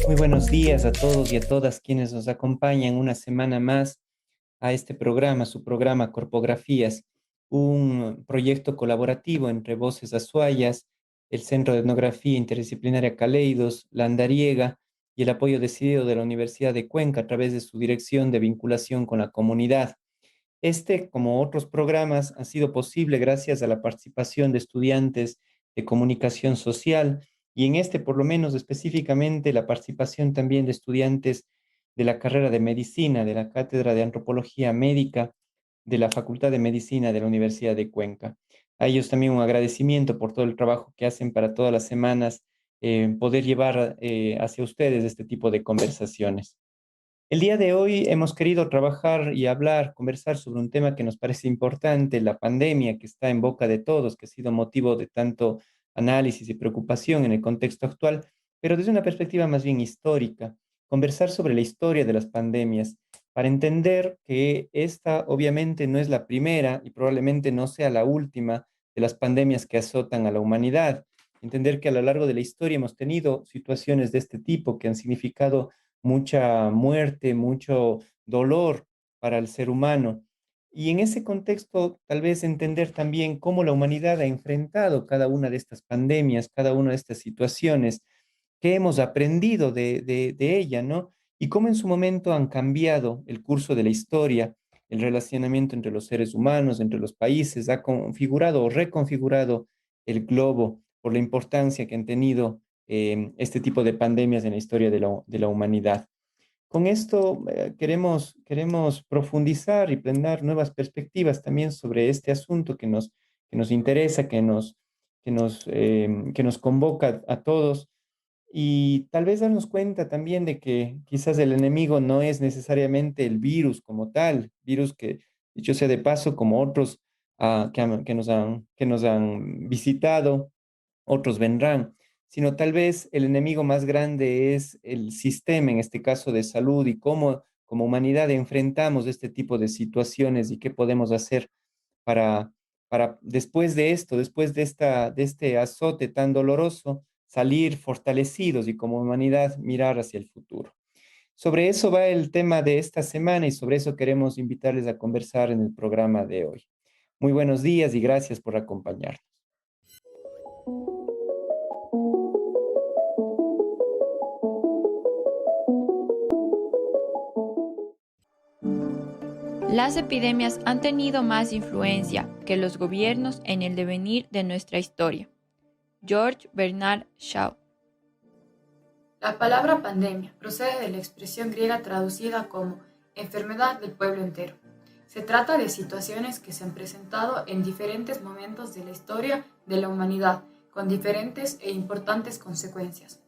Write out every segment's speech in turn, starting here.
Muy buenos días a todos y a todas quienes nos acompañan una semana más a este programa, su programa Corpografías, un proyecto colaborativo entre Voces Azuayas, el Centro de Etnografía Interdisciplinaria Caleidos, La Andariega y el apoyo decidido de la Universidad de Cuenca a través de su dirección de vinculación con la comunidad. Este, como otros programas, ha sido posible gracias a la participación de estudiantes de comunicación social y en este, por lo menos específicamente, la participación también de estudiantes de la carrera de medicina, de la Cátedra de Antropología Médica de la Facultad de Medicina de la Universidad de Cuenca. A ellos también un agradecimiento por todo el trabajo que hacen para todas las semanas poder llevar hacia ustedes este tipo de conversaciones. El día de hoy hemos querido trabajar y hablar, conversar sobre un tema que nos parece importante, la pandemia que está en boca de todos, que ha sido motivo de tanto análisis y preocupación en el contexto actual, pero desde una perspectiva más bien histórica, conversar sobre la historia de las pandemias, para entender que esta obviamente no es la primera y probablemente no sea la última de las pandemias que azotan a la humanidad. Entender que a lo largo de la historia hemos tenido situaciones de este tipo que han significado mucha muerte, mucho dolor para el ser humano. Y en ese contexto, tal vez entender también cómo la humanidad ha enfrentado cada una de estas pandemias, cada una de estas situaciones, qué hemos aprendido de ella, ¿no? Y cómo en su momento han cambiado el curso de la historia, el relacionamiento entre los seres humanos, entre los países, ha configurado o reconfigurado el globo por la importancia que han tenido este tipo de pandemias en la historia de la humanidad. Con esto queremos profundizar y planear nuevas perspectivas también sobre este asunto que nos interesa, que nos convoca a todos y tal vez darnos cuenta también de que quizás el enemigo no es necesariamente el virus como tal, virus que, dicho sea de paso, como otros que nos han visitado, otros vendrán, sino tal vez el enemigo más grande es el sistema, en este caso de salud, y cómo como humanidad enfrentamos este tipo de situaciones y qué podemos hacer para, para después de esto, después de este azote tan doloroso, salir fortalecidos y como humanidad mirar hacia el futuro. Sobre eso va el tema de esta semana y sobre eso queremos invitarles a conversar en el programa de hoy. Muy buenos días y gracias por acompañarnos. Las epidemias han tenido más influencia que los gobiernos en el devenir de nuestra historia. George Bernard Shaw. La palabra pandemia procede de la expresión griega traducida como enfermedad del pueblo entero. Se trata de situaciones que se han presentado en diferentes momentos de la historia de la humanidad, con diferentes e importantes consecuencias.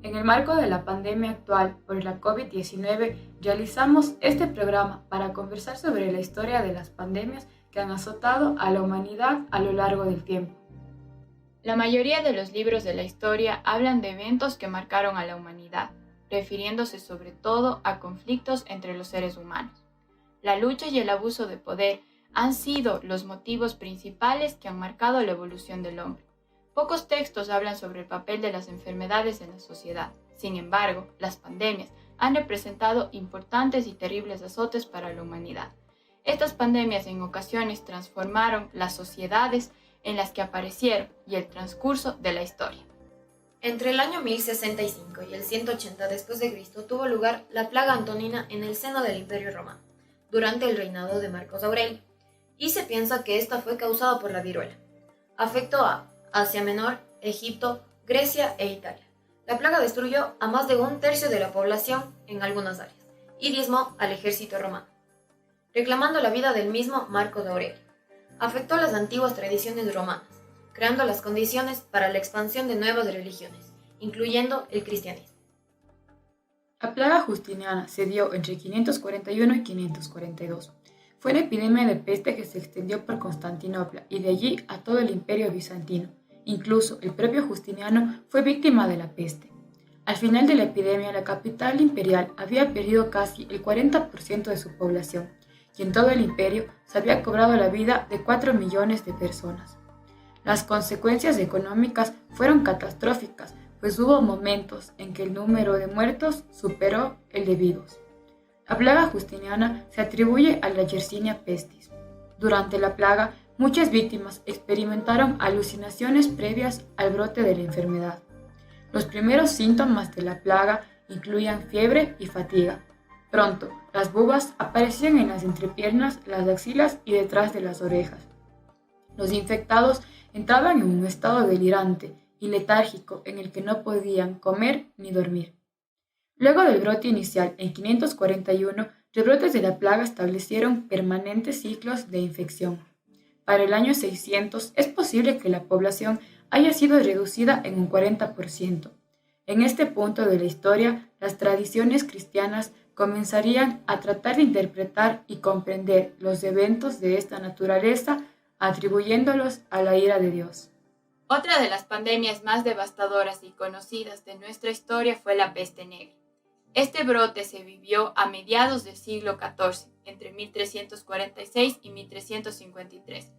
En el marco de la pandemia actual por la COVID-19, realizamos este programa para conversar sobre la historia de las pandemias que han azotado a la humanidad a lo largo del tiempo. La mayoría de los libros de la historia hablan de eventos que marcaron a la humanidad, refiriéndose sobre todo a conflictos entre los seres humanos. La lucha y el abuso de poder han sido los motivos principales que han marcado la evolución del hombre. Pocos textos hablan sobre el papel de las enfermedades en la sociedad. Sin embargo, las pandemias han representado importantes y terribles azotes para la humanidad. Estas pandemias en ocasiones transformaron las sociedades en las que aparecieron y el transcurso de la historia. Entre el año 1065 y el 180 después de Cristo tuvo lugar la plaga antonina en el seno del Imperio Romano, durante el reinado de Marcos Aurelio, y se piensa que esta fue causada por la viruela. Afectó a Asia Menor, Egipto, Grecia e Italia. La plaga destruyó a más de 1/3 de la población en algunas áreas y diezmó al ejército romano, reclamando la vida del mismo Marcos Aurelio. Afectó las antiguas tradiciones romanas, creando las condiciones para la expansión de nuevas religiones, incluyendo el cristianismo. La plaga justiniana se dio entre 541 y 542. Fue una epidemia de peste que se extendió por Constantinopla y de allí a todo el imperio bizantino. Incluso el propio Justiniano fue víctima de la peste. Al final de la epidemia, la capital imperial había perdido casi el 40% de su población y en todo el imperio se había cobrado la vida de 4 millones de personas. Las consecuencias económicas fueron catastróficas, pues hubo momentos en que el número de muertos superó el de vivos. La plaga justiniana se atribuye a la Yersinia pestis. Durante la plaga, muchas víctimas experimentaron alucinaciones previas al brote de la enfermedad. Los primeros síntomas de la plaga incluían fiebre y fatiga. Pronto, las bubas aparecían en las entrepiernas, las axilas y detrás de las orejas. Los infectados entraban en un estado delirante y letárgico en el que no podían comer ni dormir. Luego del brote inicial en 541, rebrotes de la plaga establecieron permanentes ciclos de infección. Para el año 600 es posible que la población haya sido reducida en un 40%. En este punto de la historia, las tradiciones cristianas comenzarían a tratar de interpretar y comprender los eventos de esta naturaleza, atribuyéndolos a la ira de Dios. Otra de las pandemias más devastadoras y conocidas de nuestra historia fue la peste negra. Este brote se vivió a mediados del siglo XIV, entre 1346 y 1353.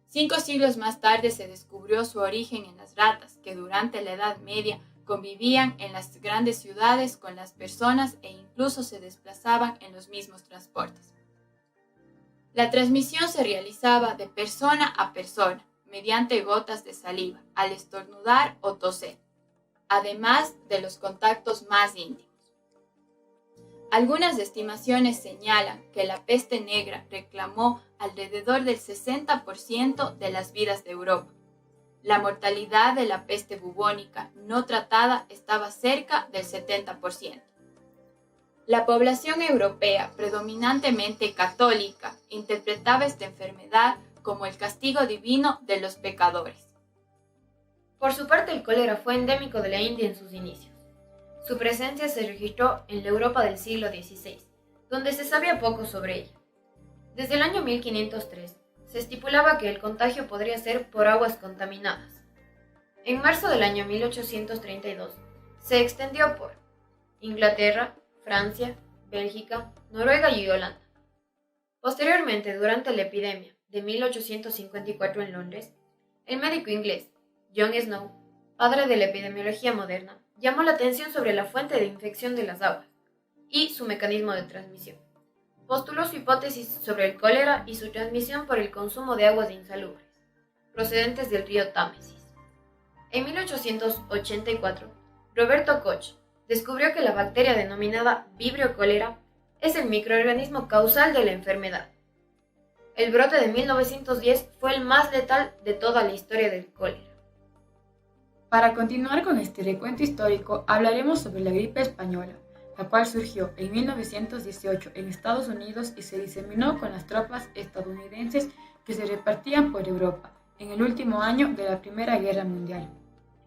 5 siglos más tarde se descubrió su origen en las ratas, que durante la Edad Media convivían en las grandes ciudades con las personas e incluso se desplazaban en los mismos transportes. La transmisión se realizaba de persona a persona, mediante gotas de saliva, al estornudar o toser, además de los contactos más íntimos. Algunas estimaciones señalan que la peste negra reclamó alrededor del 60% de las vidas de Europa. La mortalidad de la peste bubónica no tratada estaba cerca del 70%. La población europea, predominantemente católica, interpretaba esta enfermedad como el castigo divino de los pecadores. Por su parte, el cólera fue endémico de la India en sus inicios. Su presencia se registró en la Europa del siglo XVI, donde se sabía poco sobre ella. Desde el año 1503, se estipulaba que el contagio podría ser por aguas contaminadas. En marzo del año 1832, se extendió por Inglaterra, Francia, Bélgica, Noruega y Holanda. Posteriormente, durante la epidemia de 1854 en Londres, el médico inglés John Snow, padre de la epidemiología moderna, llamó la atención sobre la fuente de infección de las aguas y su mecanismo de transmisión. Postuló su hipótesis sobre el cólera y su transmisión por el consumo de aguas insalubres, procedentes del río Támesis. En 1884, Roberto Koch descubrió que la bacteria denominada Vibrio cholerae es el microorganismo causal de la enfermedad. El brote de 1910 fue el más letal de toda la historia del cólera. Para continuar con este recuento histórico, hablaremos sobre la gripe española, la cual surgió en 1918 en Estados Unidos y se diseminó con las tropas estadounidenses que se repartían por Europa en el último año de la Primera Guerra Mundial.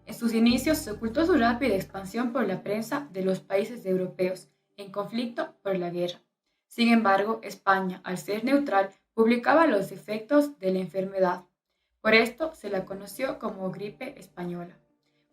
En sus inicios se ocultó su rápida expansión por la prensa de los países europeos en conflicto por la guerra. Sin embargo, España, al ser neutral, publicaba los efectos de la enfermedad. Por esto se la conoció como gripe española.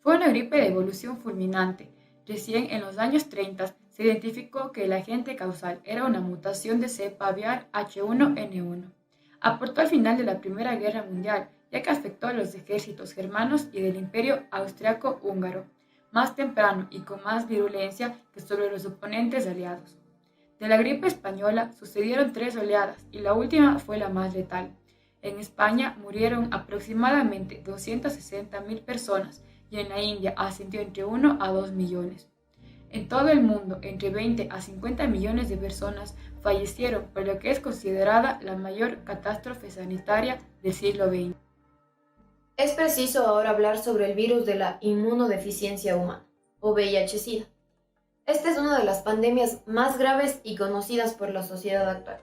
Fue una gripe de evolución fulminante. Recién en los años 30 se identificó que el agente causal era una mutación de cepa aviar H1N1. Aportó al final de la Primera Guerra Mundial, ya que afectó a los ejércitos germanos y del Imperio Austriaco-Húngaro, más temprano y con más virulencia que sobre los oponentes aliados. De la gripe española sucedieron 3 oleadas y la última fue la más letal. En España murieron aproximadamente 260.000 personas y en la India ascendió entre 1 a 2 millones. En todo el mundo, entre 20 a 50 millones de personas fallecieron por lo que es considerada la mayor catástrofe sanitaria del siglo XX. Es preciso ahora hablar sobre el virus de la inmunodeficiencia humana, o VIH-Sida. Esta es una de las pandemias más graves y conocidas por la sociedad actual.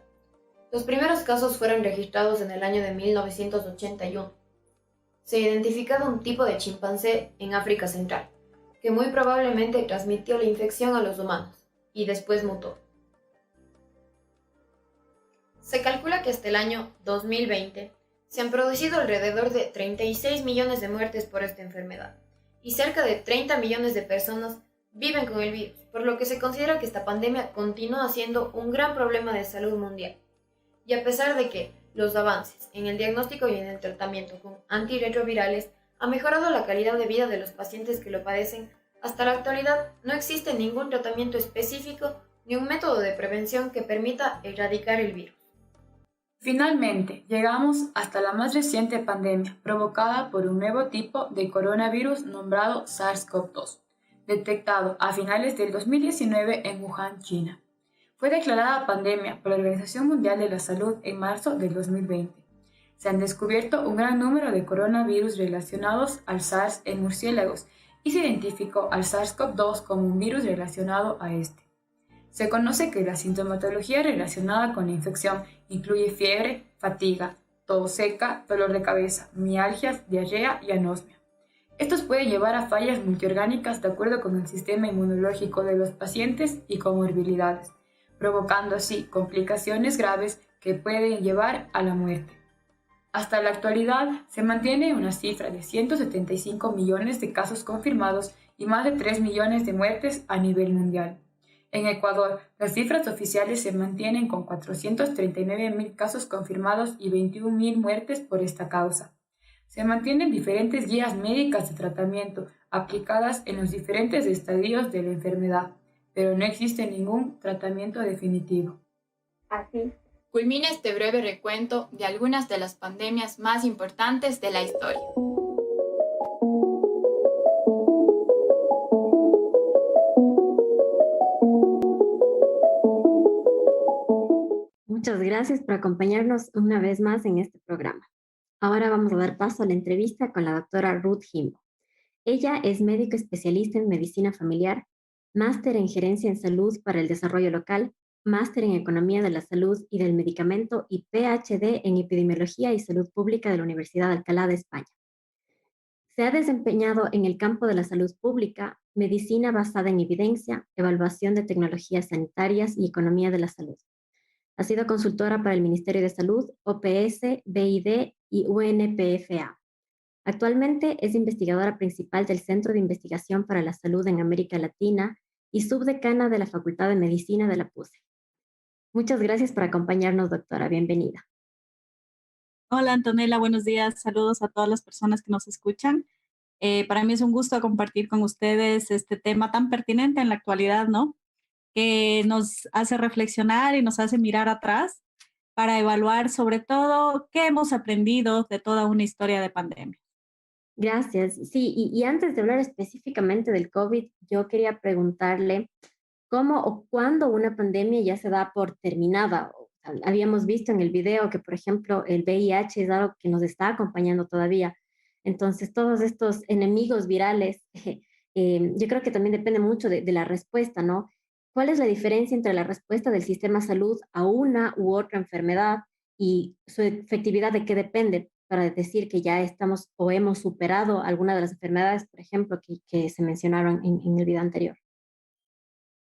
Los primeros casos fueron registrados en el año de 1981. Se identificaba un tipo de chimpancé en África Central, que muy probablemente transmitió la infección a los humanos, y después mutó. Se calcula que hasta el año 2020 se han producido alrededor de 36 millones de muertes por esta enfermedad, y cerca de 30 millones de personas viven con el virus, por lo que se considera que esta pandemia continúa siendo un gran problema de salud mundial. Y a pesar de que los avances en el diagnóstico y en el tratamiento con antirretrovirales han mejorado la calidad de vida de los pacientes que lo padecen, Hasta la actualidad no existe ningún tratamiento específico ni un método de prevención que permita erradicar el virus. Finalmente, llegamos hasta la más reciente pandemia, provocada por un nuevo tipo de coronavirus nombrado SARS-CoV-2, detectado a finales del 2019 en Wuhan, China. Fue declarada pandemia por la Organización Mundial de la Salud en marzo del 2020. Se han descubierto un gran número de coronavirus relacionados al SARS en murciélagos y se identificó al SARS-CoV-2 como un virus relacionado a este. Se conoce que la sintomatología relacionada con la infección incluye fiebre, fatiga, tos seca, dolor de cabeza, mialgias, diarrea y anosmia. Estos pueden llevar a fallas multiorgánicas de acuerdo con el sistema inmunológico de los pacientes y comorbilidades, provocando así complicaciones graves que pueden llevar a la muerte. Hasta la actualidad se mantiene una cifra de 175 millones de casos confirmados y más de 3 millones de muertes a nivel mundial. En Ecuador, las cifras oficiales se mantienen con 439.000 casos confirmados y 21.000 muertes por esta causa. Se mantienen diferentes guías médicas de tratamiento aplicadas en los diferentes estadios de la enfermedad, pero no existe ningún tratamiento definitivo. Así culmina este breve recuento de algunas de las pandemias más importantes de la historia. Muchas gracias por acompañarnos una vez más en este programa. Ahora vamos a dar paso a la entrevista con la doctora Ruth Jimbo. Ella es médico especialista en medicina familiar, máster en gerencia en salud para el desarrollo local, máster en economía de la salud y del medicamento y PhD en epidemiología y salud pública de la Universidad de Alcalá de España. Se ha desempeñado en el campo de la salud pública, medicina basada en evidencia, evaluación de tecnologías sanitarias y economía de la salud. Ha sido consultora para el Ministerio de Salud, OPS, BID y UNPFA. Actualmente es investigadora principal del Centro de Investigación para la Salud en América Latina y subdecana de la Facultad de Medicina de la PUCE. Muchas gracias por acompañarnos, doctora. Bienvenida. Hola Antonella, buenos días. Saludos a todas las personas que nos escuchan. Para mí es un gusto compartir con ustedes este tema tan pertinente en la actualidad, ¿no? Que nos hace reflexionar y nos hace mirar atrás para evaluar sobre todo qué hemos aprendido de toda una historia de pandemia. Gracias. Sí, y antes de hablar específicamente del COVID, yo quería preguntarle cómo o cuándo una pandemia ya se da por terminada. Habíamos visto en el video que, por ejemplo, el VIH es algo que nos está acompañando todavía. Entonces, todos estos enemigos virales, yo creo que también depende mucho de la respuesta, ¿no? ¿Cuál es la diferencia entre la respuesta del sistema de salud a una u otra enfermedad y su efectividad de qué depende para decir que ya estamos o hemos superado alguna de las enfermedades, por ejemplo, que se mencionaron en el video anterior?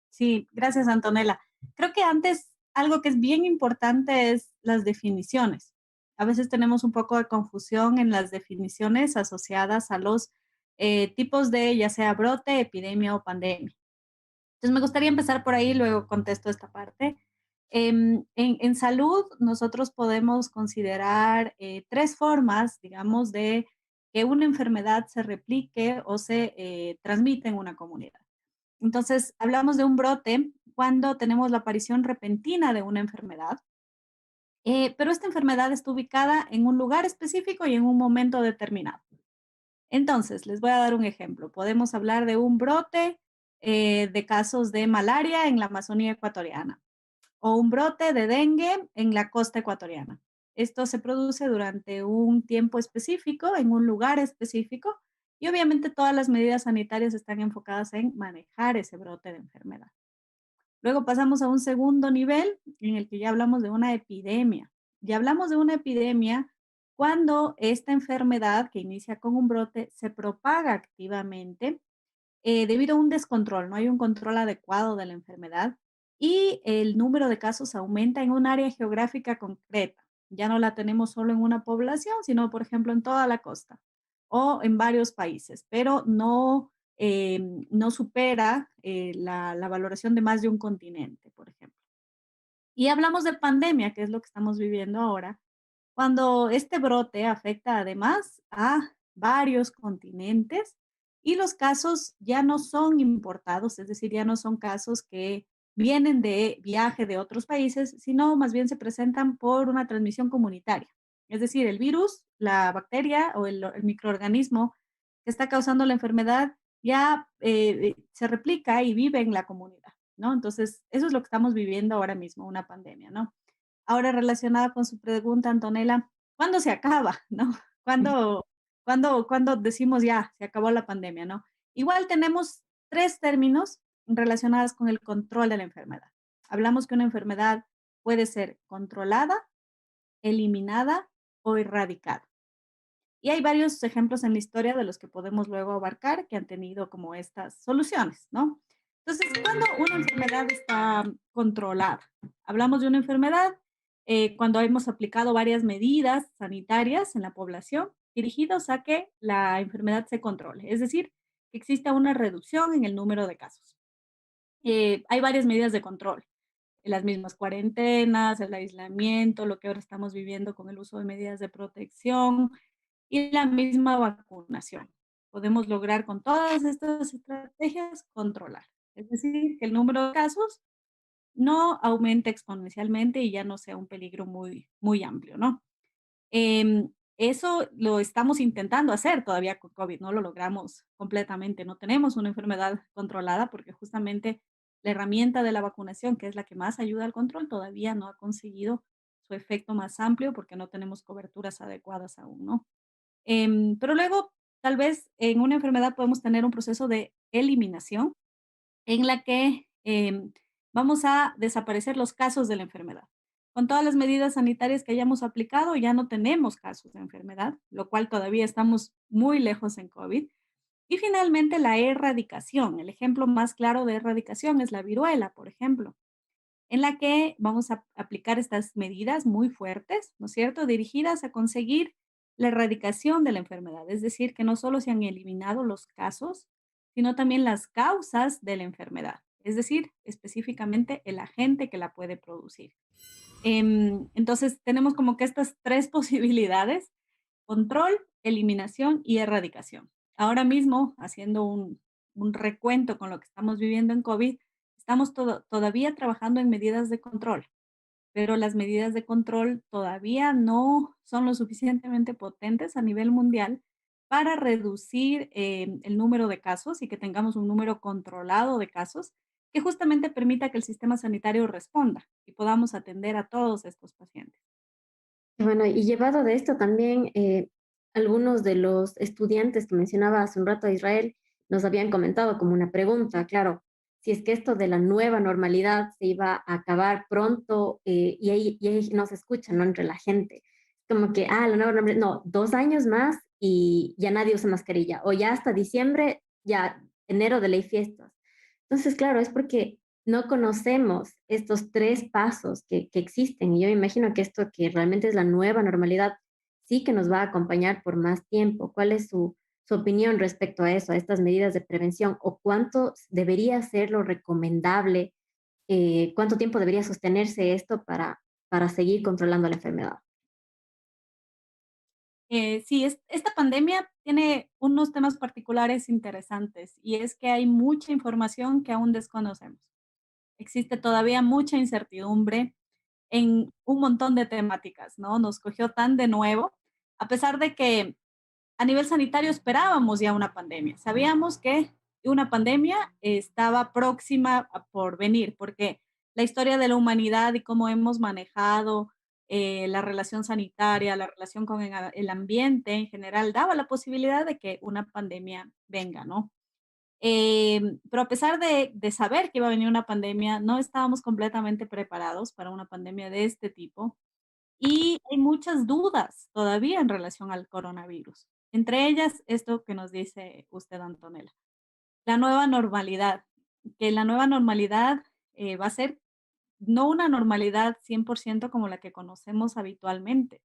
Sí, gracias Antonella. Creo que antes algo que es bien importante es las definiciones. A veces tenemos un poco de confusión en las definiciones asociadas a los tipos de, ya sea brote, epidemia o pandemia. Entonces me gustaría empezar por ahí, luego contesto esta parte. En salud, nosotros podemos considerar tres formas, digamos, de que una enfermedad se replique o se transmite en una comunidad. Entonces, hablamos de un brote cuando tenemos la aparición repentina de una enfermedad, pero esta enfermedad está ubicada en un lugar específico y en un momento determinado. Entonces, les voy a dar un ejemplo. Podemos hablar de un brote de casos de malaria en la Amazonía ecuatoriana o un brote de dengue en la costa ecuatoriana. Esto se produce durante un tiempo específico, en un lugar específico, y obviamente todas las medidas sanitarias están enfocadas en manejar ese brote de enfermedad. Luego pasamos a un segundo nivel en el que ya hablamos de una epidemia. Ya hablamos de una epidemia cuando esta enfermedad que inicia con un brote se propaga activamente debido a un descontrol, no hay un control adecuado de la enfermedad y el número de casos aumenta en un área geográfica concreta. Ya no la tenemos solo en una población, sino, por ejemplo, en toda la costa o en varios países, pero no supera la valoración de más de un continente, por ejemplo. Y hablamos de pandemia, que es lo que estamos viviendo ahora, cuando este brote afecta además a varios continentes y los casos ya no son importados, es decir, ya no son casos que vienen de viaje de otros países, sino más bien se presentan por una transmisión comunitaria. Es decir, el virus, la bacteria o el microorganismo que está causando la enfermedad ya se replica y vive en la comunidad, ¿no? Entonces, eso es lo que estamos viviendo ahora mismo, una pandemia, ¿no? Ahora relacionada con su pregunta, Antonella, ¿cuándo se acaba, no? ¿Cuándo, cuándo decimos ya, se acabó la pandemia, no? Igual tenemos tres términos relacionados con el control de la enfermedad. Hablamos que una enfermedad puede ser controlada, eliminada o erradicada. Y hay varios ejemplos en la historia de los que podemos luego abarcar que han tenido como estas soluciones, ¿no? Entonces, cuando una enfermedad está controlada, hablamos de una enfermedad cuando hemos aplicado varias medidas sanitarias en la población dirigidos a que la enfermedad se controle, es decir, que exista una reducción en el número de casos. Hay varias medidas de control, las mismas cuarentenas, el aislamiento, lo que ahora estamos viviendo con el uso de medidas de protección, y la misma vacunación. Podemos lograr con todas estas estrategias controlar. Es decir, que el número de casos no aumente exponencialmente y ya no sea un peligro muy, muy amplio, ¿no? Eso lo estamos intentando hacer todavía con COVID, no lo logramos completamente, no tenemos una enfermedad controlada porque justamente la herramienta de la vacunación, que es la que más ayuda al control, todavía no ha conseguido su efecto más amplio porque no tenemos coberturas adecuadas aún, ¿no? Pero luego, tal vez en una enfermedad podemos tener un proceso de eliminación en la que vamos a desaparecer los casos de la enfermedad. Con todas las medidas sanitarias que hayamos aplicado, ya no tenemos casos de enfermedad, lo cual todavía estamos muy lejos en COVID. Y finalmente, la erradicación. El ejemplo más claro de erradicación es la viruela, por ejemplo, en la que vamos a aplicar estas medidas muy fuertes, ¿no es cierto?, dirigidas a conseguir la erradicación de la enfermedad, es decir, que no solo se han eliminado los casos, sino también las causas de la enfermedad, es decir, específicamente el agente que la puede producir. Entonces, tenemos como que estas tres posibilidades: control, eliminación y erradicación. Ahora mismo, haciendo un recuento con lo que estamos viviendo en COVID, estamos todavía trabajando en medidas de control, pero las medidas de control todavía no son lo suficientemente potentes a nivel mundial para reducir el número de casos y que tengamos un número controlado de casos que justamente permita que el sistema sanitario responda y podamos atender a todos estos pacientes. Bueno, y llevado de esto también, algunos de los estudiantes que mencionaba hace un rato a Israel nos habían comentado como una pregunta, claro, si es que esto de la nueva normalidad se iba a acabar pronto y ahí no se escucha, ¿no? Entre la gente. Como que, la nueva normalidad, no, 2 años más y ya nadie usa mascarilla, o ya hasta diciembre, ya enero de ley fiestas. Entonces, claro, es porque no conocemos estos tres pasos que existen. Y yo me imagino que esto que realmente es la nueva normalidad, sí que nos va a acompañar por más tiempo. ¿Cuál es su opinión respecto a eso, a estas medidas de prevención? ¿O cuánto debería ser lo recomendable? ¿Cuánto tiempo debería sostenerse esto para seguir controlando la enfermedad? Sí, esta pandemia tiene unos temas particulares interesantes y es que hay mucha información que aún desconocemos. Existe todavía mucha incertidumbre en un montón de temáticas, ¿no? Nos cogió tan de nuevo, a pesar de que a nivel sanitario esperábamos ya una pandemia. Sabíamos que una pandemia estaba próxima por venir, porque la historia de la humanidad y cómo hemos manejado la relación sanitaria, la relación con el ambiente en general, daba la posibilidad de que una pandemia venga, ¿no? Pero a pesar de saber que iba a venir una pandemia, no estábamos completamente preparados para una pandemia de este tipo y hay muchas dudas todavía en relación al coronavirus. Entre ellas, esto que nos dice usted, Antonella, la nueva normalidad, que la nueva normalidad va a ser no una normalidad 100% como la que conocemos habitualmente.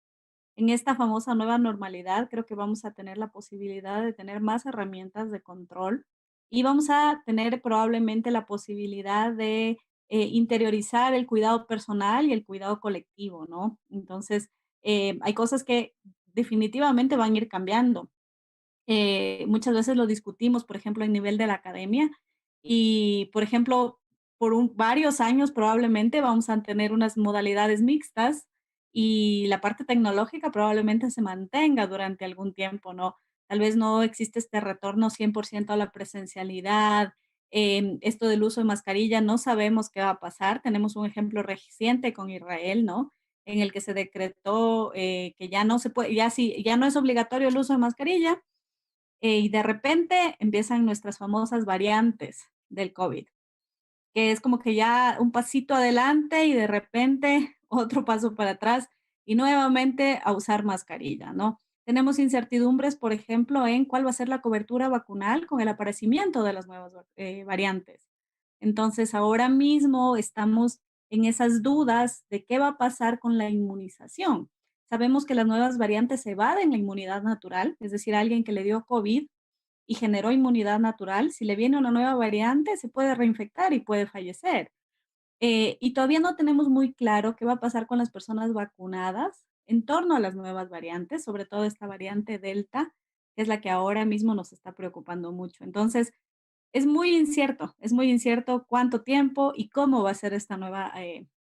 En esta famosa nueva normalidad, creo que vamos a tener la posibilidad de tener más herramientas de control y vamos a tener probablemente la posibilidad de interiorizar el cuidado personal y el cuidado colectivo, ¿no? Entonces, hay cosas que definitivamente van a ir cambiando. Muchas veces lo discutimos, por ejemplo, en nivel de la academia y, por ejemplo, varios años probablemente vamos a tener unas modalidades mixtas y la parte tecnológica probablemente se mantenga durante algún tiempo, ¿no? Tal vez no existe este retorno 100% a la presencialidad. Esto del uso de mascarilla, no sabemos qué va a pasar. Tenemos un ejemplo reciente con Israel, ¿no? En el que se decretó que ya no se puede, ya sí, ya no es obligatorio el uso de mascarilla, y de repente empiezan nuestras famosas variantes del COVID, que es como que ya un pasito adelante y de repente otro paso para atrás y nuevamente a usar mascarilla, ¿no? Tenemos incertidumbres, por ejemplo, en cuál va a ser la cobertura vacunal con el aparecimiento de las nuevas variantes. Entonces, ahora mismo estamos en esas dudas de qué va a pasar con la inmunización. Sabemos que las nuevas variantes evaden la inmunidad natural, es decir, alguien que le dio COVID y generó inmunidad natural, si le viene una nueva variante, se puede reinfectar y puede fallecer. Y todavía no tenemos muy claro qué va a pasar con las personas vacunadas en torno a las nuevas variantes, sobre todo esta variante Delta, que es la que ahora mismo nos está preocupando mucho. Entonces, es muy incierto cuánto tiempo y cómo va a ser esta nueva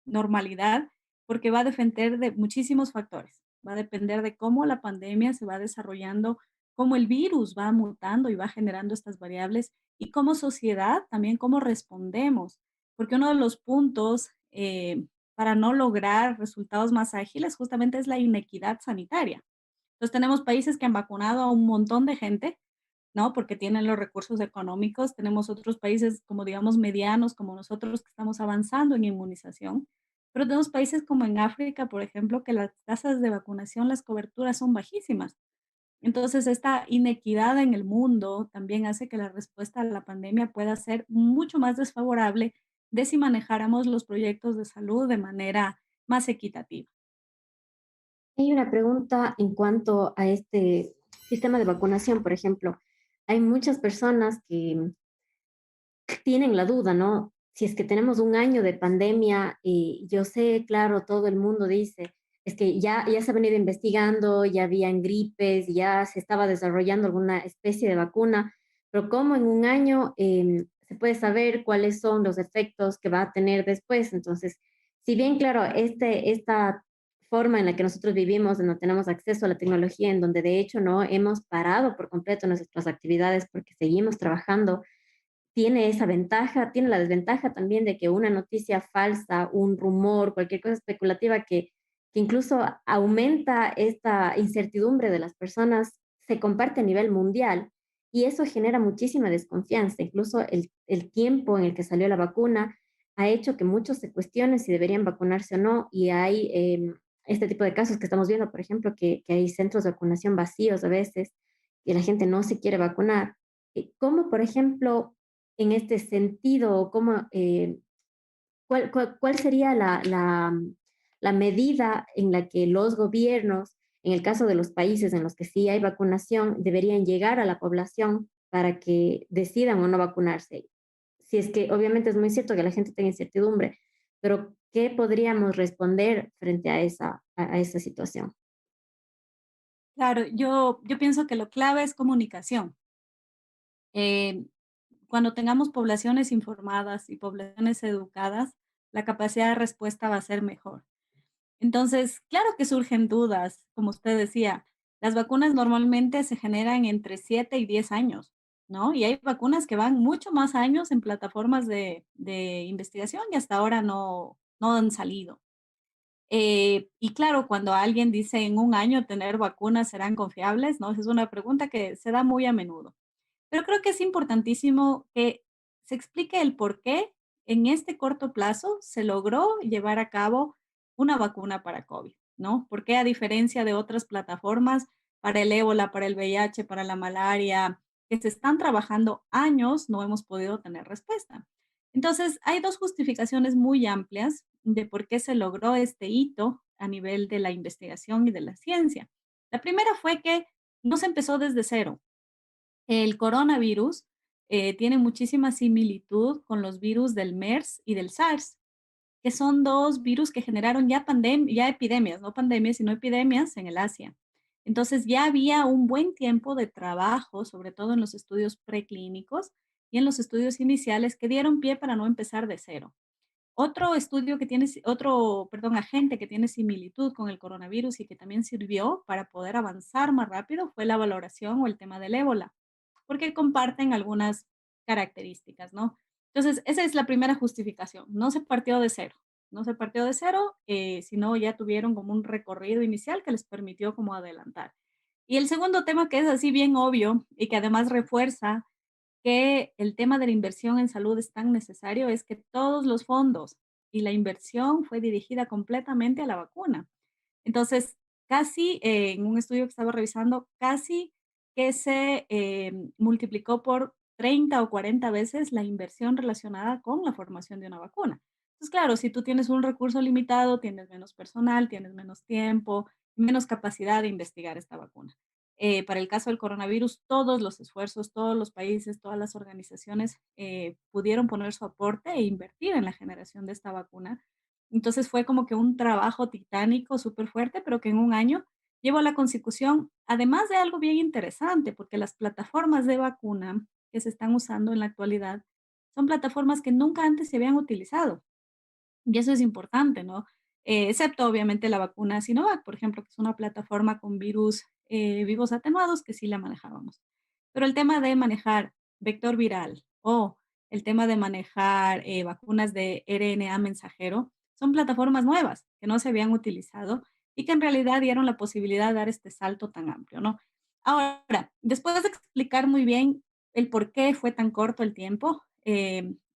normalidad, porque va a depender de muchísimos factores. Va a depender de cómo la pandemia se va desarrollando, cómo el virus va mutando y va generando estas variables y como sociedad también cómo respondemos, porque uno de los puntos para no lograr resultados más ágiles justamente es la inequidad sanitaria. Entonces tenemos países que han vacunado a un montón de gente, ¿no? Porque tienen los recursos económicos. Tenemos otros países como, digamos, medianos, como nosotros, que estamos avanzando en inmunización. Pero tenemos países como en África, por ejemplo, que las tasas de vacunación, las coberturas son bajísimas. Entonces, esta inequidad en el mundo también hace que la respuesta a la pandemia pueda ser mucho más desfavorable de si manejáramos los proyectos de salud de manera más equitativa. Hay una pregunta en cuanto a este sistema de vacunación, por ejemplo. Hay muchas personas que tienen la duda, ¿no? Si es que tenemos un año de pandemia y yo sé, claro, todo el mundo dice, es que ya se ha venido investigando, ya habían gripes, ya se estaba desarrollando alguna especie de vacuna, pero ¿cómo en un año se puede saber cuáles son los efectos que va a tener después? Entonces, si bien, claro, esta forma en la que nosotros vivimos, de no tenemos acceso a la tecnología, en donde de hecho no hemos parado por completo nuestras actividades porque seguimos trabajando, tiene esa ventaja, tiene la desventaja también de que una noticia falsa, un rumor, cualquier cosa especulativa que incluso aumenta esta incertidumbre de las personas, se comparte a nivel mundial y eso genera muchísima desconfianza. Incluso el tiempo en el que salió la vacuna ha hecho que muchos se cuestionen si deberían vacunarse o no y hay este tipo de casos que estamos viendo, por ejemplo, que hay centros de vacunación vacíos a veces y la gente no se quiere vacunar. ¿Cómo, por ejemplo, en este sentido, cómo, cuál sería la medida en la que los gobiernos, en el caso de los países en los que sí hay vacunación, deberían llegar a la población para que decidan o no vacunarse? Si es que obviamente es muy cierto que la gente tenga incertidumbre, pero ¿qué podríamos responder frente a esa situación? Claro, yo pienso que lo clave es comunicación. Eh, Cuando tengamos poblaciones informadas y poblaciones educadas, la capacidad de respuesta va a ser mejor. Entonces, claro que surgen dudas, como usted decía, las vacunas normalmente se generan entre 7 y 10 años, ¿no? Y hay vacunas que van mucho más años en plataformas de investigación y hasta ahora no han salido. Y claro, cuando alguien dice en un año tener vacunas serán confiables, ¿no? Esa es una pregunta que se da muy a menudo. Pero creo que es importantísimo que se explique el por qué en este corto plazo se logró llevar a cabo una vacuna para COVID, ¿no? ¿Por qué a diferencia de otras plataformas para el ébola, para el VIH, para la malaria, que se están trabajando años, no hemos podido tener respuesta? Entonces, hay dos justificaciones muy amplias de por qué se logró este hito a nivel de la investigación y de la ciencia. La primera fue que no se empezó desde cero. El coronavirus tiene muchísima similitud con los virus del MERS y del SARS, que son dos virus que generaron ya epidemias, no pandemias, sino epidemias en el Asia. Entonces ya había un buen tiempo de trabajo, sobre todo en los estudios preclínicos y en los estudios iniciales que dieron pie para no empezar de cero. Otro estudio que tiene, agente que tiene similitud con el coronavirus y que también sirvió para poder avanzar más rápido fue la valoración o el tema del ébola, porque comparten algunas características, ¿no? Entonces, esa es la primera justificación. No se partió de cero, no se partió de cero, sino ya tuvieron como un recorrido inicial que les permitió como adelantar. Y el segundo tema que es así bien obvio y que además refuerza que el tema de la inversión en salud es tan necesario es que todos los fondos y la inversión fue dirigida completamente a la vacuna. Entonces, casi en un estudio que estaba revisando, casi que se multiplicó por 30 o 40 veces la inversión relacionada con la formación de una vacuna. Entonces, claro, si tú tienes un recurso limitado, tienes menos personal, tienes menos tiempo, menos capacidad de investigar esta vacuna. Para el caso del coronavirus, todos los esfuerzos, todos los países, todas las organizaciones pudieron poner su aporte e invertir en la generación de esta vacuna. Entonces fue como que un trabajo titánico súper fuerte, pero que en un año llevó a la consecución, además de algo bien interesante, porque las plataformas de vacuna que se están usando en la actualidad son plataformas que nunca antes se habían utilizado. Y eso es importante, ¿no? Excepto obviamente la vacuna Sinovac, por ejemplo, que es una plataforma con virus vivos atenuados que sí la manejábamos. Pero el tema de manejar vector viral o el tema de manejar vacunas de RNA mensajero son plataformas nuevas que no se habían utilizado y que en realidad dieron la posibilidad de dar este salto tan amplio, ¿no? Ahora, después de explicar muy bien el por qué fue tan corto el tiempo,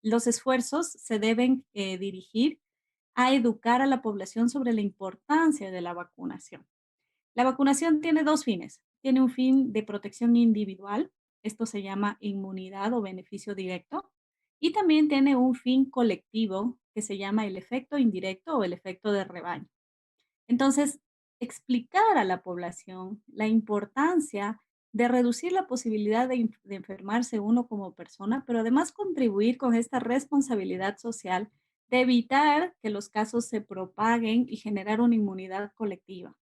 los esfuerzos se deben dirigir a educar a la población sobre la importancia de la vacunación. La vacunación tiene dos fines. Tiene un fin de protección individual, esto se llama inmunidad o beneficio directo, y también tiene un fin colectivo que se llama el efecto indirecto o el efecto de rebaño. Entonces, explicar a la población la importancia de reducir la posibilidad de enfermarse uno como persona, pero además contribuir con esta responsabilidad social de evitar que los casos se propaguen y generar una inmunidad colectiva.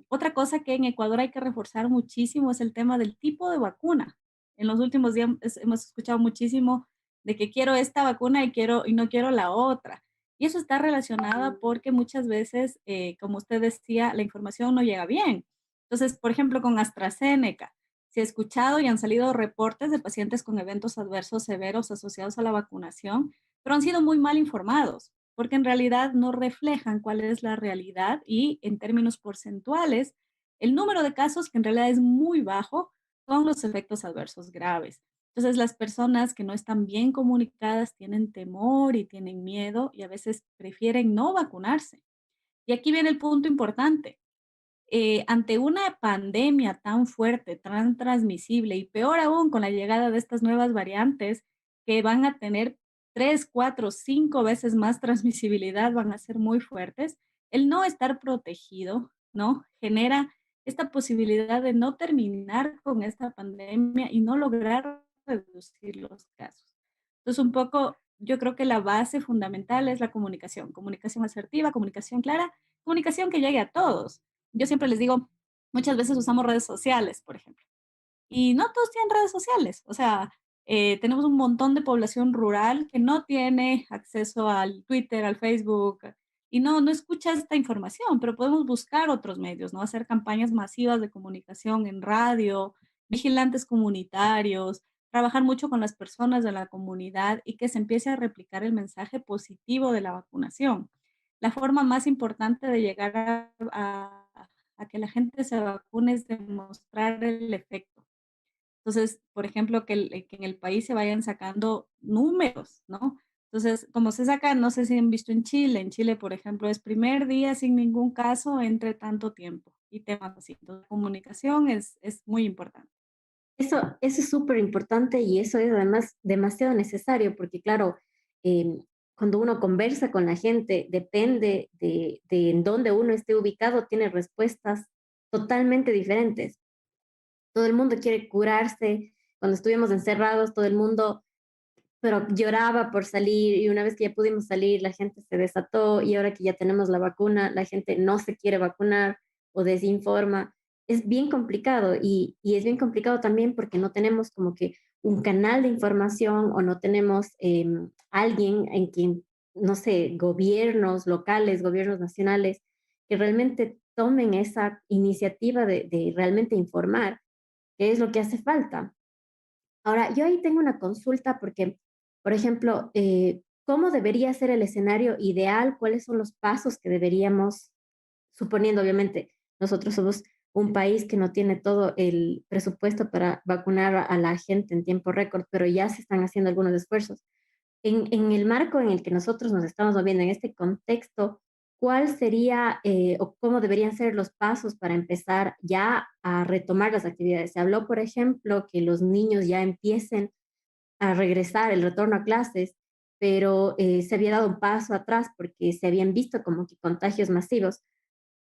Otra cosa que en Ecuador hay que reforzar muchísimo es el tema del tipo de vacuna. En los últimos días hemos escuchado muchísimo de que quiero esta vacuna y no quiero la otra. Y eso está relacionado porque muchas veces, como usted decía, la información no llega bien. Entonces, por ejemplo, con AstraZeneca, se ha escuchado y han salido reportes de pacientes con eventos adversos severos asociados a la vacunación, pero han sido muy mal informados porque en realidad no reflejan cuál es la realidad y en términos porcentuales, el número de casos que en realidad es muy bajo son los efectos adversos graves. Entonces, las personas que no están bien comunicadas tienen temor y tienen miedo y a veces prefieren no vacunarse. Y aquí viene el punto importante. Ante una pandemia tan fuerte, tan transmisible y peor aún con la llegada de estas nuevas variantes que van a tener 3, 4, 5 veces más transmisibilidad, van a ser muy fuertes, el no estar protegido, ¿no? Genera esta posibilidad de no terminar con esta pandemia y no lograr reducir los casos. Entonces, un poco, yo creo que la base fundamental es la comunicación, comunicación asertiva, comunicación clara, comunicación que llegue a todos. Yo siempre les digo, muchas veces usamos redes sociales, por ejemplo, y no todos tienen redes sociales. O sea, tenemos un montón de población rural que no tiene acceso al Twitter, al Facebook, y no escucha esta información, pero podemos buscar otros medios, ¿no? Hacer campañas masivas de comunicación en radio, vigilantes comunitarios, trabajar mucho con las personas de la comunidad y que se empiece a replicar el mensaje positivo de la vacunación. La forma más importante de llegar a que la gente se vacune es demostrar el efecto. Entonces, por ejemplo, que en el país se vayan sacando números, ¿no? Entonces, como se saca, no sé si han visto en Chile, por ejemplo, es primer día sin ningún caso entre tanto tiempo y temas así. Entonces, comunicación es muy importante. Eso es súper importante y eso es además demasiado necesario porque, claro, cuando uno conversa con la gente, depende de en dónde uno esté ubicado, tiene respuestas totalmente diferentes. Todo el mundo quiere curarse. Cuando estuvimos encerrados, todo el mundo, pero lloraba por salir y una vez que ya pudimos salir, la gente se desató y ahora que ya tenemos la vacuna, la gente no se quiere vacunar. o desinforma, es bien complicado y es bien complicado también porque no tenemos como que un canal de información o no tenemos alguien en quien, no sé, gobiernos locales, gobiernos nacionales, que realmente tomen esa iniciativa de realmente informar qué es lo que hace falta. Ahora, yo ahí tengo una consulta porque, por ejemplo, ¿cómo debería ser el escenario ideal? ¿Cuáles son los pasos que deberíamos, suponiendo obviamente nosotros somos un país que no tiene todo el presupuesto para vacunar a la gente en tiempo récord, pero ya se están haciendo algunos esfuerzos? En el marco en el que nosotros nos estamos moviendo, en este contexto, ¿cuál sería o cómo deberían ser los pasos para empezar ya a retomar las actividades? Se habló, por ejemplo, que los niños ya empiecen a regresar, el retorno a clases, pero se había dado un paso atrás porque se habían visto como que contagios masivos.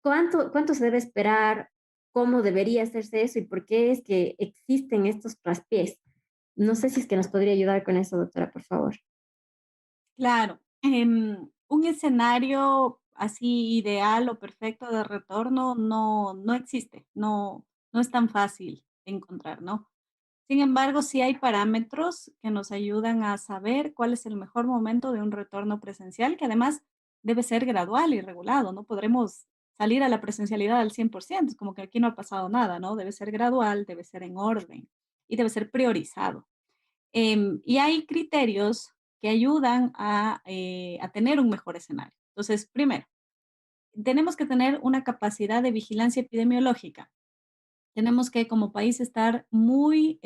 ¿Cuánto se debe esperar? ¿Cómo debería hacerse eso? ¿Y por qué es que existen estos traspiés? No sé si es que nos podría ayudar con eso, doctora, por favor. Claro, un escenario así ideal o perfecto de retorno no existe, no es tan fácil de encontrar, ¿no? Sin embargo, sí hay parámetros que nos ayudan a saber cuál es el mejor momento de un retorno presencial, que además debe ser gradual y regulado. No podremos salir a la presencialidad al 100%, es como que aquí no ha pasado nada, ¿no? Debe ser gradual, debe ser en orden y debe ser priorizado. Y hay criterios que ayudan a tener un mejor escenario. Entonces, primero, tenemos que tener una capacidad de vigilancia epidemiológica. Tenemos que, como país, estar muy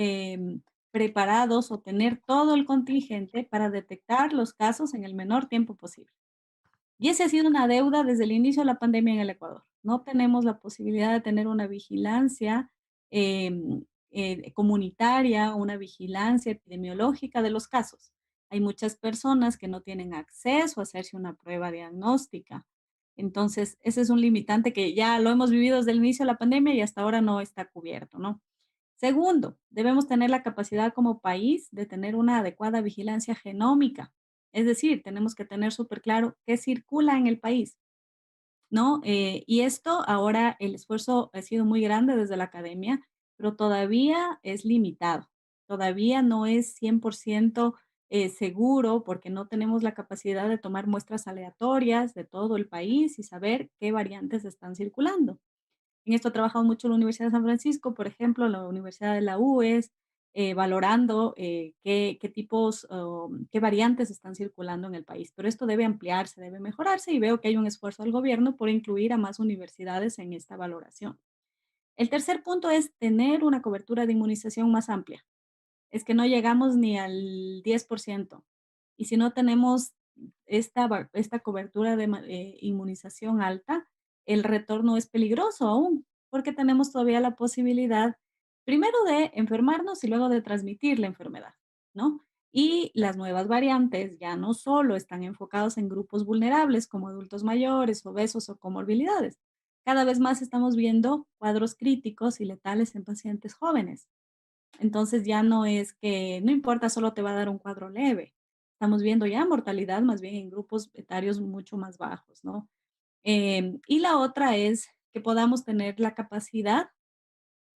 preparados o tener todo el contingente para detectar los casos en el menor tiempo posible. Y esa ha sido una deuda desde el inicio de la pandemia en el Ecuador. No tenemos la posibilidad de tener una vigilancia comunitaria, una vigilancia epidemiológica de los casos. Hay muchas personas que no tienen acceso a hacerse una prueba diagnóstica. Entonces, ese es un limitante que ya lo hemos vivido desde el inicio de la pandemia y hasta ahora no está cubierto, ¿no? Segundo, debemos tener la capacidad como país de tener una adecuada vigilancia genómica. Es decir, tenemos que tener súper claro qué circula en el país, ¿no? Y esto ahora el esfuerzo ha sido muy grande desde la academia, pero todavía es limitado. Todavía no es 100% seguro porque no tenemos la capacidad de tomar muestras aleatorias de todo el país y saber qué variantes están circulando. En esto ha trabajado mucho la Universidad de San Francisco, por ejemplo, la Universidad de la UES, valorando qué tipos, qué variantes están circulando en el país. Pero esto debe ampliarse, debe mejorarse y veo que hay un esfuerzo del gobierno por incluir a más universidades en esta valoración. El tercer punto es tener una cobertura de inmunización más amplia. Es que no llegamos ni al 10%. Y si no tenemos esta cobertura de inmunización alta, el retorno es peligroso aún, porque tenemos todavía la posibilidad, primero de enfermarnos y luego de transmitir la enfermedad, ¿no? Y las nuevas variantes ya no solo están enfocados en grupos vulnerables como adultos mayores, obesos o comorbilidades. Cada vez más estamos viendo cuadros críticos y letales en pacientes jóvenes. Entonces ya no es que, no importa, solo te va a dar un cuadro leve. Estamos viendo ya mortalidad más bien en grupos etarios mucho más bajos, ¿no? Y la otra es que podamos tener la capacidad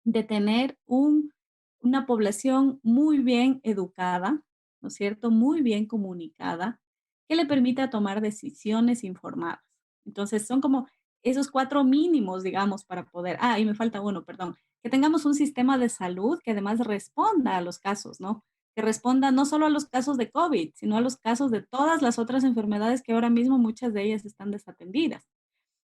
de tener una población muy bien educada, ¿no es cierto? Muy bien comunicada, que le permita tomar decisiones informadas. Entonces, son como esos cuatro mínimos, digamos, para poder, y me falta uno, perdón, que tengamos un sistema de salud que además responda a los casos, ¿no? Que responda no solo a los casos de COVID, sino a los casos de todas las otras enfermedades que ahora mismo muchas de ellas están desatendidas.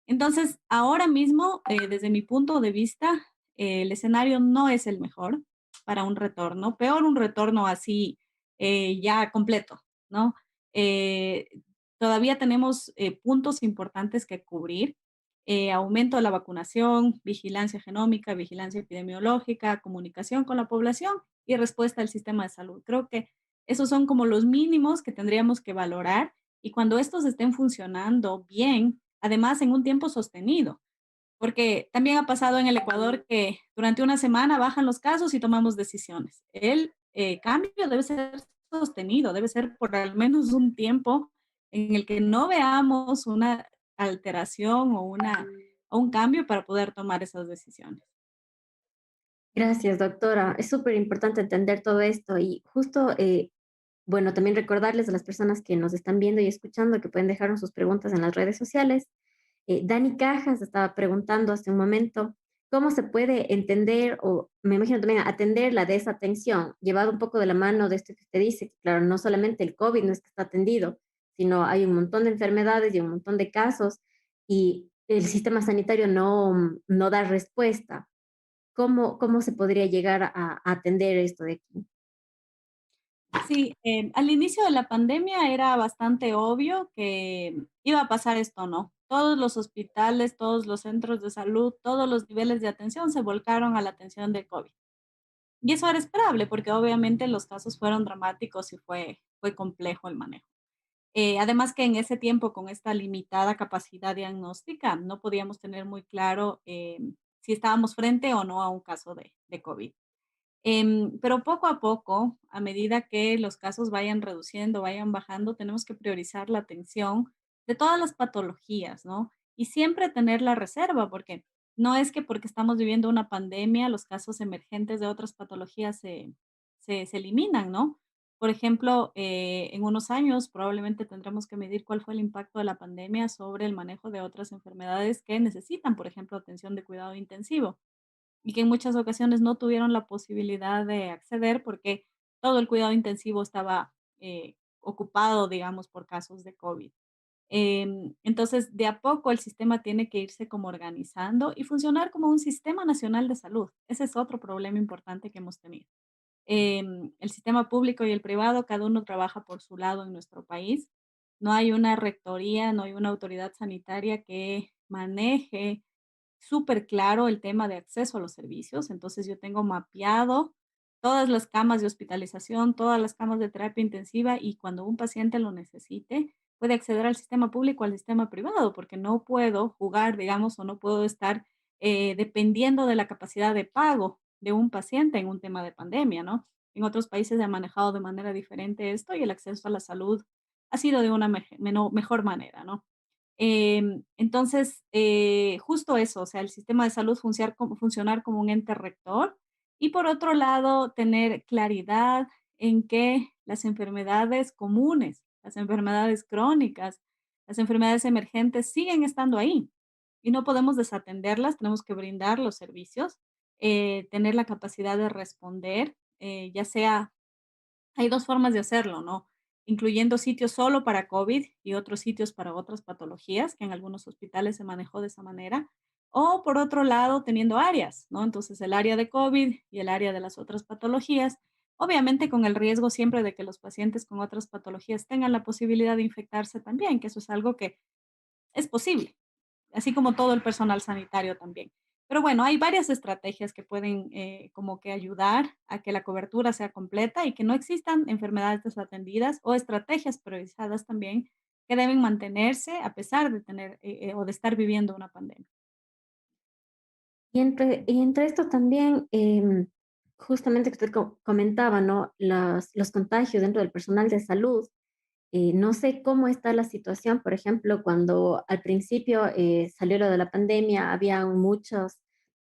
Entonces, ahora mismo, desde mi punto de vista, el escenario no es el mejor para un retorno, peor un retorno así ya completo, ¿no? Eh, Todavía tenemos puntos importantes que cubrir. Aumento de la vacunación, vigilancia genómica, vigilancia epidemiológica, comunicación con la población y respuesta al sistema de salud. Creo que esos son como los mínimos que tendríamos que valorar y cuando estos estén funcionando bien, además en un tiempo sostenido, porque también ha pasado en el Ecuador que durante una semana bajan los casos y tomamos decisiones. El cambio debe ser sostenido, debe ser por al menos un tiempo en el que no veamos una alteración a un cambio para poder tomar esas decisiones. Gracias, doctora. Es súper importante entender todo esto y justo, bueno, también recordarles a las personas que nos están viendo y escuchando que pueden dejarnos sus preguntas en las redes sociales. Dani Cajas estaba preguntando hace un momento cómo se puede entender o me imagino también atender la desatención, llevado un poco de la mano de esto que usted dice, que claro, no solamente el COVID no es que está atendido, sino hay un montón de enfermedades y un montón de casos y el sistema sanitario no da respuesta. ¿Cómo se podría llegar a atender esto de aquí? Sí, al inicio de la pandemia era bastante obvio que iba a pasar esto, ¿no? Todos los hospitales, todos los centros de salud, todos los niveles de atención se volcaron a la atención del COVID. Y eso era esperable porque obviamente los casos fueron dramáticos y fue complejo el manejo. Además que en ese tiempo, con esta limitada capacidad diagnóstica, no podíamos tener muy claro si estábamos frente o no a un caso de COVID. Pero poco a poco, a medida que los casos vayan reduciendo, vayan bajando, tenemos que priorizar la atención de todas las patologías, ¿no? Y siempre tener la reserva, porque no es que porque estamos viviendo una pandemia, los casos emergentes de otras patologías se eliminan, ¿no? Por ejemplo, en unos años probablemente tendremos que medir cuál fue el impacto de la pandemia sobre el manejo de otras enfermedades que necesitan, por ejemplo, atención de cuidado intensivo y que en muchas ocasiones no tuvieron la posibilidad de acceder porque todo el cuidado intensivo estaba ocupado, digamos, por casos de COVID. Entonces, de a poco el sistema tiene que irse como organizando y funcionar como un sistema nacional de salud. Ese es otro problema importante que hemos tenido. El sistema público y el privado, cada uno trabaja por su lado en nuestro país. No hay una rectoría, no hay una autoridad sanitaria que maneje súper claro el tema de acceso a los servicios. Entonces, yo tengo mapeado todas las camas de hospitalización, todas las camas de terapia intensiva y cuando un paciente lo necesite, puede acceder al sistema público, al sistema privado, porque no puedo jugar, digamos, o no puedo estar dependiendo de la capacidad de pago de un paciente en un tema de pandemia, ¿no? En otros países se ha manejado de manera diferente esto y el acceso a la salud ha sido de una mejor manera, ¿no? Entonces, justo eso, o sea, el sistema de salud funcionar como un ente rector y por otro lado, tener claridad en que las enfermedades comunes, las enfermedades crónicas, las enfermedades emergentes siguen estando ahí y no podemos desatenderlas, tenemos que brindar los servicios, tener la capacidad de responder, ya sea hay 2 formas de hacerlo, ¿no? Incluyendo sitios solo para COVID y otros sitios para otras patologías, que en algunos hospitales se manejó de esa manera. O por otro lado, teniendo áreas, ¿no? Entonces, el área de COVID y el área de las otras patologías, obviamente con el riesgo siempre de que los pacientes con otras patologías tengan la posibilidad de infectarse también, que eso es algo que es posible así como todo el personal sanitario también. Pero bueno, hay varias estrategias que pueden como que ayudar a que la cobertura sea completa y que no existan enfermedades desatendidas o estrategias priorizadas también que deben mantenerse a pesar de tener o de estar viviendo una pandemia. Y entre esto también, justamente que usted comentaba, ¿no? Los contagios dentro del personal de salud. No sé cómo está la situación, por ejemplo, cuando al principio salió lo de la pandemia, había muchas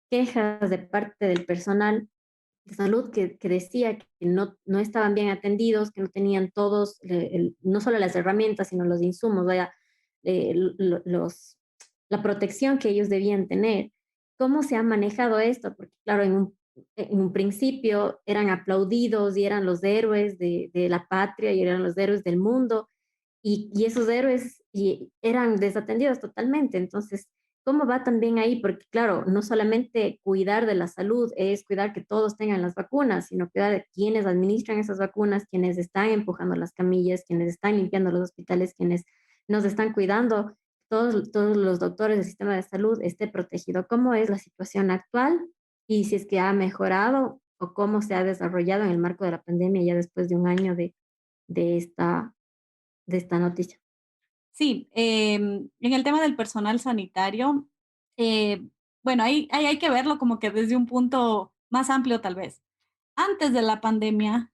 quejas de parte del personal de salud que decía que no estaban bien atendidos, que no tenían todos, no solo las herramientas, sino los insumos, vaya, la protección que ellos debían tener. ¿Cómo se ha manejado esto? Porque claro, en un principio eran aplaudidos y eran los héroes de la patria y eran los héroes del mundo y esos héroes eran desatendidos totalmente. Entonces, ¿cómo va también ahí? Porque claro, no solamente cuidar de la salud es cuidar que todos tengan las vacunas, sino cuidar de quienes administran esas vacunas, quienes están empujando las camillas, quienes están limpiando los hospitales, quienes nos están cuidando, todos los doctores del sistema de salud esté protegido. ¿Cómo es la situación actual? Y si es que ha mejorado o cómo se ha desarrollado en el marco de la pandemia ya después de un año de esta, de esta noticia. Sí, en el tema del personal sanitario, eh, bueno, ahí hay que verlo como que desde un punto más amplio tal vez. Antes de la pandemia,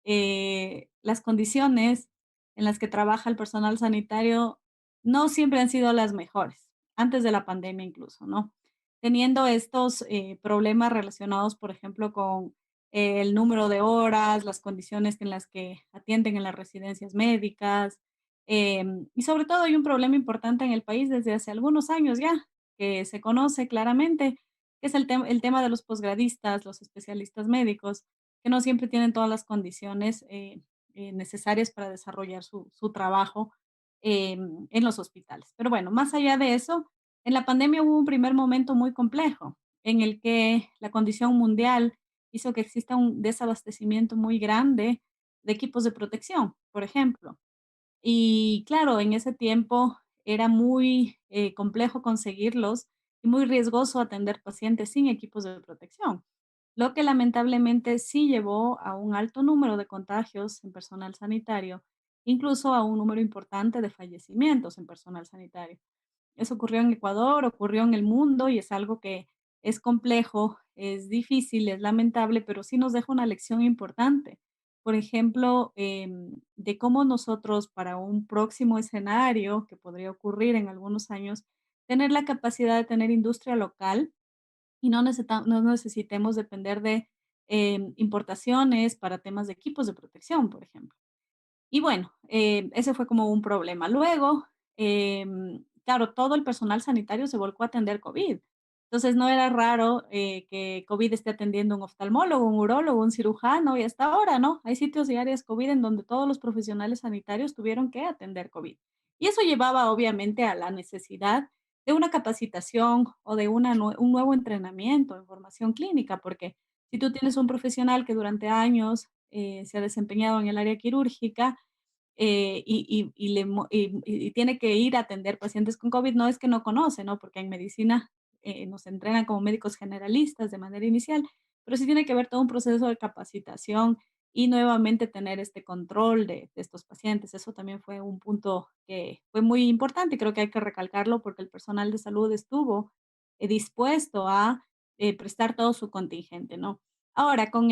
las condiciones en las que trabaja el personal sanitario no siempre han sido las mejores. antes de la pandemia incluso, ¿no? Teniendo estos problemas relacionados, por ejemplo, con el número de horas, las condiciones en las que atienden en las residencias médicas, y sobre todo hay un problema importante en el país desde hace algunos años ya, que se conoce claramente, que es el tema de los posgradistas, los especialistas médicos, que no siempre tienen todas las condiciones necesarias para desarrollar su trabajo en los hospitales. Pero bueno, más allá de eso, en la pandemia hubo un primer momento muy complejo en el que la condición mundial hizo que exista un desabastecimiento muy grande de equipos de protección, por ejemplo. Y claro, en ese tiempo era muy complejo conseguirlos y muy riesgoso atender pacientes sin equipos de protección, lo que lamentablemente sí llevó a un alto número de contagios en personal sanitario, incluso a un número importante de fallecimientos en personal sanitario. Eso ocurrió en Ecuador, ocurrió en el mundo y es algo que es complejo, es difícil, es lamentable, pero sí nos deja una lección importante. Por ejemplo, de cómo nosotros para un próximo escenario que podría ocurrir en algunos años, tener la capacidad de tener industria local y no necesitemos depender de importaciones para temas de equipos de protección, por ejemplo. Y bueno, ese fue como un problema. Luego, claro, todo el personal sanitario se volcó a atender COVID. Entonces, no era raro que COVID esté atendiendo un oftalmólogo, un urólogo, un cirujano, y hasta ahora, ¿no? Hay sitios y áreas COVID en donde todos los profesionales sanitarios tuvieron que atender COVID. Y eso llevaba, obviamente, a la necesidad de una capacitación o de un nuevo entrenamiento en formación clínica, porque si tú tienes un profesional que durante años se ha desempeñado en el área quirúrgica, y tiene que ir a atender pacientes con COVID, no es que no conoce, ¿no? Porque en medicina nos entrenan como médicos generalistas de manera inicial, pero sí tiene que haber todo un proceso de capacitación y nuevamente tener este control de estos pacientes. Eso también fue un punto que fue muy importante y creo que hay que recalcarlo porque el personal de salud estuvo dispuesto a prestar todo su contingente, ¿no? Ahora, con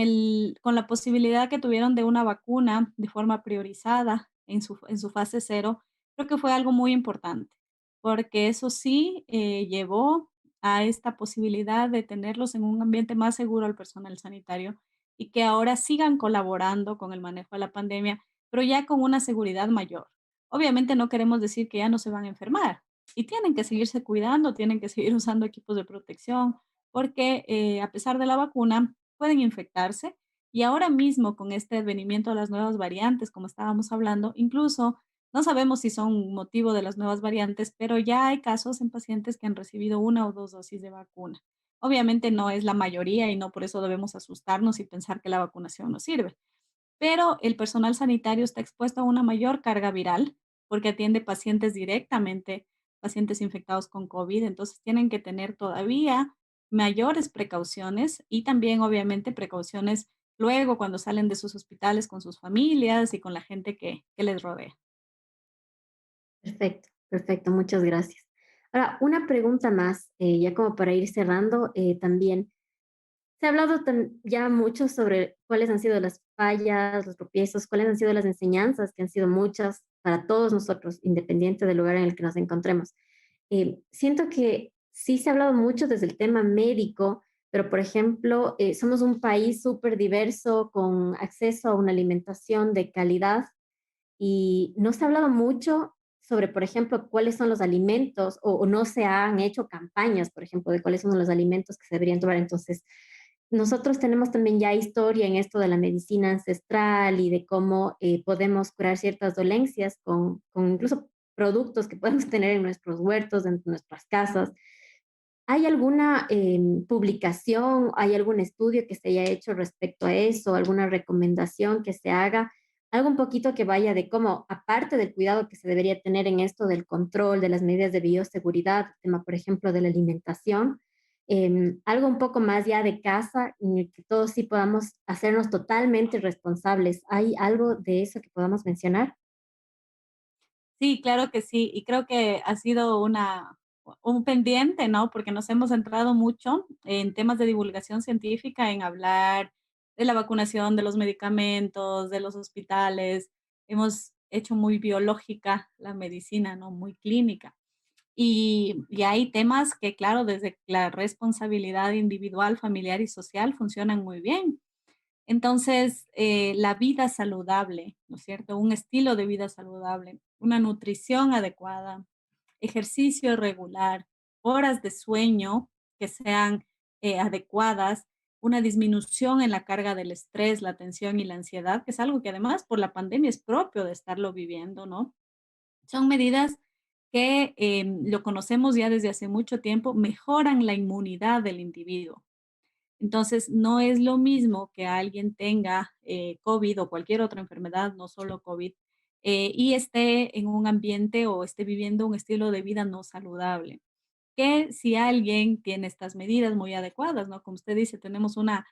la posibilidad que tuvieron de una vacuna de forma priorizada en su fase cero, creo que fue algo muy importante, porque eso sí llevó a esta posibilidad de tenerlos en un ambiente más seguro al personal sanitario y que ahora sigan colaborando con el manejo de la pandemia, pero ya con una seguridad mayor. Obviamente no queremos decir que ya no se van a enfermar y tienen que seguirse cuidando, tienen que seguir usando equipos de protección, porque a pesar de la vacuna, pueden infectarse y ahora mismo con este advenimiento de las nuevas variantes, como estábamos hablando, incluso no sabemos si son motivo de las nuevas variantes, pero ya hay casos en pacientes que han recibido una o dos dosis de vacuna. Obviamente no es la mayoría y no por eso debemos asustarnos y pensar que la vacunación no sirve, pero el personal sanitario está expuesto a una mayor carga viral porque atiende pacientes directamente, pacientes infectados con COVID, entonces tienen que tener todavía mayores precauciones y también obviamente precauciones luego cuando salen de sus hospitales con sus familias y con la gente que les rodea. Perfecto, perfecto, muchas gracias. Ahora, una pregunta más, ya como para ir cerrando, también. Se ha hablado ya mucho sobre cuáles han sido las fallas, los tropiezos, cuáles han sido las enseñanzas, que han sido muchas para todos nosotros, independiente del lugar en el que nos encontremos. Siento que sí se ha hablado mucho desde el tema médico, pero por ejemplo, somos un país súper diverso con acceso a una alimentación de calidad y no se ha hablado mucho sobre, por ejemplo, cuáles son los alimentos o no se han hecho campañas, por ejemplo, de cuáles son los alimentos que se deberían tomar. Entonces, nosotros tenemos también ya historia en esto de la medicina ancestral y de cómo podemos curar ciertas dolencias con incluso productos que podemos tener en nuestros huertos, en nuestras casas. ¿Hay alguna publicación, hay algún estudio que se haya hecho respecto a eso, alguna recomendación que se haga? Algo un poquito que vaya de cómo, aparte del cuidado que se debería tener en esto del control, de las medidas de bioseguridad, tema, por ejemplo, de la alimentación, algo un poco más ya de casa, en el que todos sí podamos hacernos totalmente responsables. ¿Hay algo de eso que podamos mencionar? Sí, claro que sí, y creo que ha sido un pendiente, ¿no? Porque nos hemos centrado mucho en temas de divulgación científica, en hablar de la vacunación, de los medicamentos, de los hospitales. Hemos hecho muy biológica la medicina, ¿no? Muy clínica. Y hay temas que, claro, desde la responsabilidad individual, familiar y social funcionan muy bien. Entonces, la vida saludable, ¿no es cierto? Un estilo de vida saludable, una nutrición adecuada, ejercicio regular, horas de sueño que sean adecuadas, una disminución en la carga del estrés, la tensión y la ansiedad, que es algo que además por la pandemia es propio de estarlo viviendo, ¿no? Son medidas que lo conocemos ya desde hace mucho tiempo, mejoran la inmunidad del individuo. Entonces, no es lo mismo que alguien tenga COVID o cualquier otra enfermedad, no solo COVID, y esté en un ambiente o esté viviendo un estilo de vida no saludable. Que si alguien tiene estas medidas muy adecuadas, ¿no? Como usted dice, tenemos una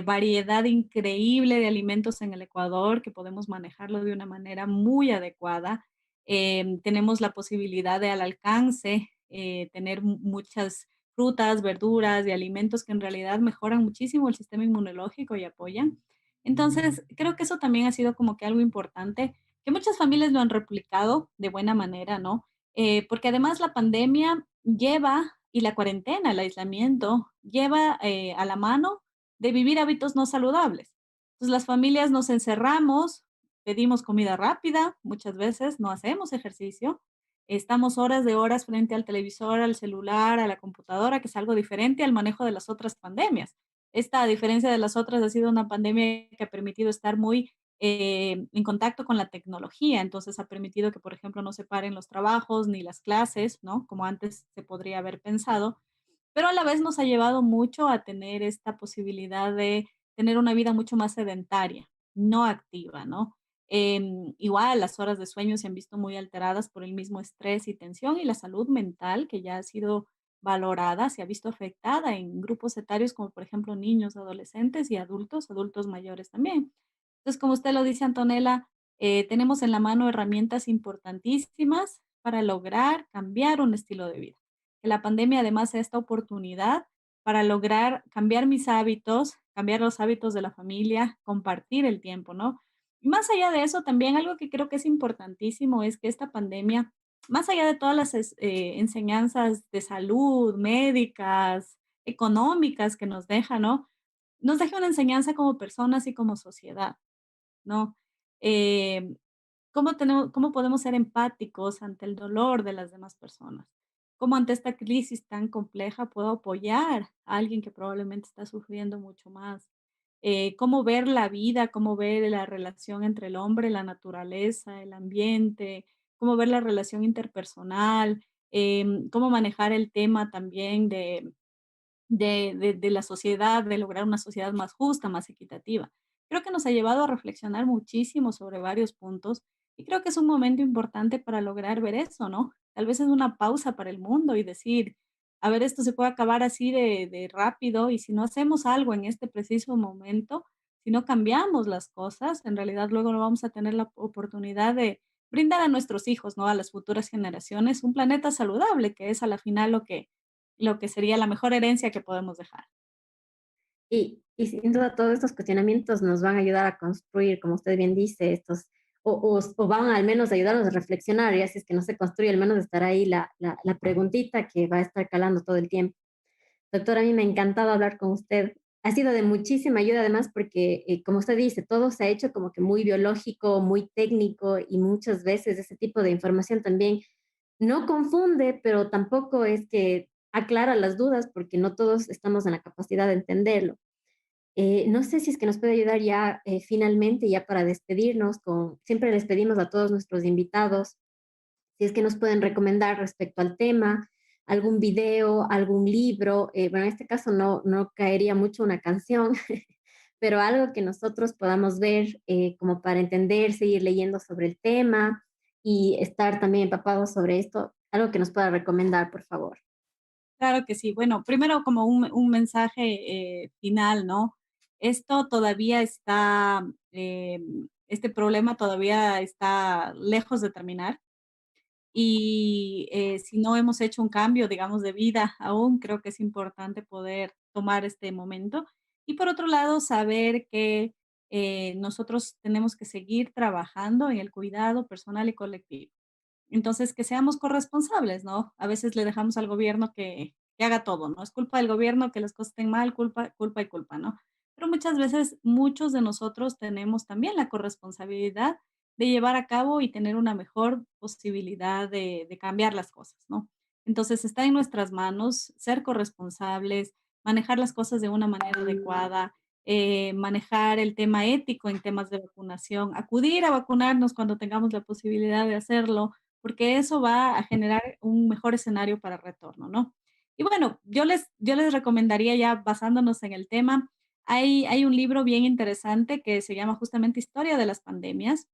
variedad increíble de alimentos en el Ecuador que podemos manejarlo de una manera muy adecuada. Tenemos la posibilidad de al alcance tener muchas frutas, verduras y alimentos que en realidad mejoran muchísimo el sistema inmunológico y apoyan. Entonces, creo que eso también ha sido como que algo importante, que muchas familias lo han replicado de buena manera, ¿no? Porque además la pandemia lleva, y la cuarentena, el aislamiento, lleva a la mano de vivir hábitos no saludables. Entonces las familias nos encerramos, pedimos comida rápida, muchas veces no hacemos ejercicio, estamos horas de horas frente al televisor, al celular, a la computadora, que es algo diferente al manejo de las otras pandemias. Esta, a diferencia de las otras, ha sido una pandemia que ha permitido estar muy en contacto con la tecnología, entonces ha permitido que, por ejemplo, no se paren los trabajos ni las clases, ¿no? Como antes se podría haber pensado, pero a la vez nos ha llevado mucho a tener esta posibilidad de tener una vida mucho más sedentaria, no activa, ¿no? Igual las horas de sueño se han visto muy alteradas por el mismo estrés y tensión y la salud mental que ya ha sido valorada, se ha visto afectada en grupos etarios como por ejemplo niños, adolescentes y adultos, adultos mayores también. Entonces, como usted lo dice, Antonella, tenemos en la mano herramientas importantísimas para lograr cambiar un estilo de vida. Que la pandemia además sea esta oportunidad para lograr cambiar mis hábitos, cambiar los hábitos de la familia, compartir el tiempo, ¿no? Y más allá de eso, también algo que creo que es importantísimo es que esta pandemia, más allá de todas las enseñanzas de salud, médicas, económicas que nos deja, ¿no? Nos deja una enseñanza como personas y como sociedad. ¿No? Eh, ¿Cómo podemos ser empáticos ante el dolor de las demás personas? ¿Cómo ante esta crisis tan compleja puedo apoyar a alguien que probablemente está sufriendo mucho más? ¿Cómo ver la vida? ¿Cómo ver la relación entre el hombre, la naturaleza, el ambiente? ¿Cómo ver la relación interpersonal? ¿Cómo manejar el tema también de la sociedad, de lograr una sociedad más justa, más equitativa? Creo que nos ha llevado a reflexionar muchísimo sobre varios puntos y creo que es un momento importante para lograr ver eso, ¿no? Tal vez es una pausa para el mundo y decir, a ver, esto se puede acabar así de rápido y si no hacemos algo en este preciso momento, si no cambiamos las cosas, en realidad luego no vamos a tener la oportunidad de brindar a nuestros hijos, ¿no? A las futuras generaciones, un planeta saludable, que es a la final lo que sería la mejor herencia que podemos dejar. Y sin duda todos estos cuestionamientos nos van a ayudar a construir, como usted bien dice, o van al menos a ayudarnos a reflexionar, y así es que no se construye, al menos estará ahí la preguntita que va a estar calando todo el tiempo. Doctora, a mí me ha encantado hablar con usted. Ha sido de muchísima ayuda además porque, como usted dice, todo se ha hecho como que muy biológico, muy técnico y muchas veces ese tipo de información también no confunde, pero tampoco es que aclara las dudas porque no todos estamos en la capacidad de entenderlo. No sé si es que nos puede ayudar ya finalmente, ya para despedirnos, siempre les pedimos a todos nuestros invitados si es que nos pueden recomendar respecto al tema, algún video, algún libro. Bueno, en este caso no caería mucho una canción, pero algo que nosotros podamos ver como para entender, seguir leyendo sobre el tema y estar también empapados sobre esto, algo que nos pueda recomendar, por favor. Claro que sí. Bueno, primero como un mensaje final, ¿no? Esto todavía está, este problema todavía está lejos de terminar y si no hemos hecho un cambio, digamos, de vida aún, creo que es importante poder tomar este momento. Y por otro lado, saber que nosotros tenemos que seguir trabajando en el cuidado personal y colectivo. Entonces, que seamos corresponsables, ¿no? A veces le dejamos al gobierno que haga todo, ¿no? Es culpa del gobierno que las cosas estén mal, culpa, culpa y culpa, ¿no? Pero muchas veces muchos de nosotros tenemos también la corresponsabilidad de llevar a cabo y tener una mejor posibilidad de cambiar las cosas, ¿no? Entonces, está en nuestras manos ser corresponsables, manejar las cosas de una manera adecuada, manejar el tema ético en temas de vacunación, acudir a vacunarnos cuando tengamos la posibilidad de hacerlo, porque eso va a generar un mejor escenario para retorno, ¿no? Y bueno, yo les recomendaría ya basándonos en el tema, hay un libro bien interesante que se llama justamente Historia de las pandemias,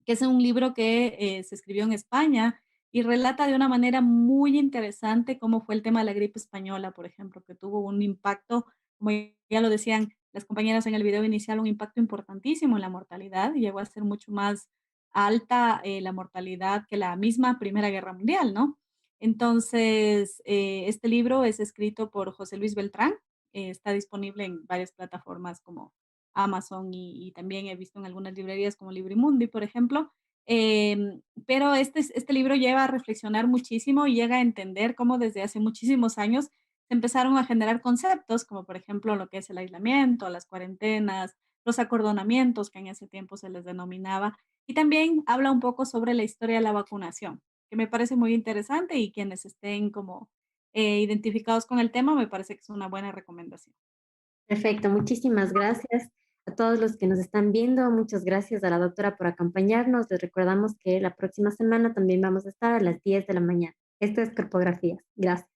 que es un libro que se escribió en España y relata de una manera muy interesante cómo fue el tema de la gripe española, por ejemplo, que tuvo un impacto, como ya lo decían las compañeras en el video inicial, un impacto importantísimo en la mortalidad, y llegó a ser mucho más alta la mortalidad que la misma Primera Guerra Mundial, ¿no? Entonces, este libro es escrito por José Luis Beltrán, está disponible en varias plataformas como Amazon y también he visto en algunas librerías como Librimundi, por ejemplo. Pero este libro lleva a reflexionar muchísimo y llega a entender cómo desde hace muchísimos años se empezaron a generar conceptos, como por ejemplo lo que es el aislamiento, las cuarentenas, los acordonamientos, que en ese tiempo se les denominaba, y también habla un poco sobre la historia de la vacunación, que me parece muy interesante y quienes estén como identificados con el tema, me parece que es una buena recomendación. Perfecto, muchísimas gracias a todos los que nos están viendo. Muchas gracias a la doctora por acompañarnos. Les recordamos que la próxima semana también vamos a estar a las 10 de la mañana. Esto es Corpografías. Gracias.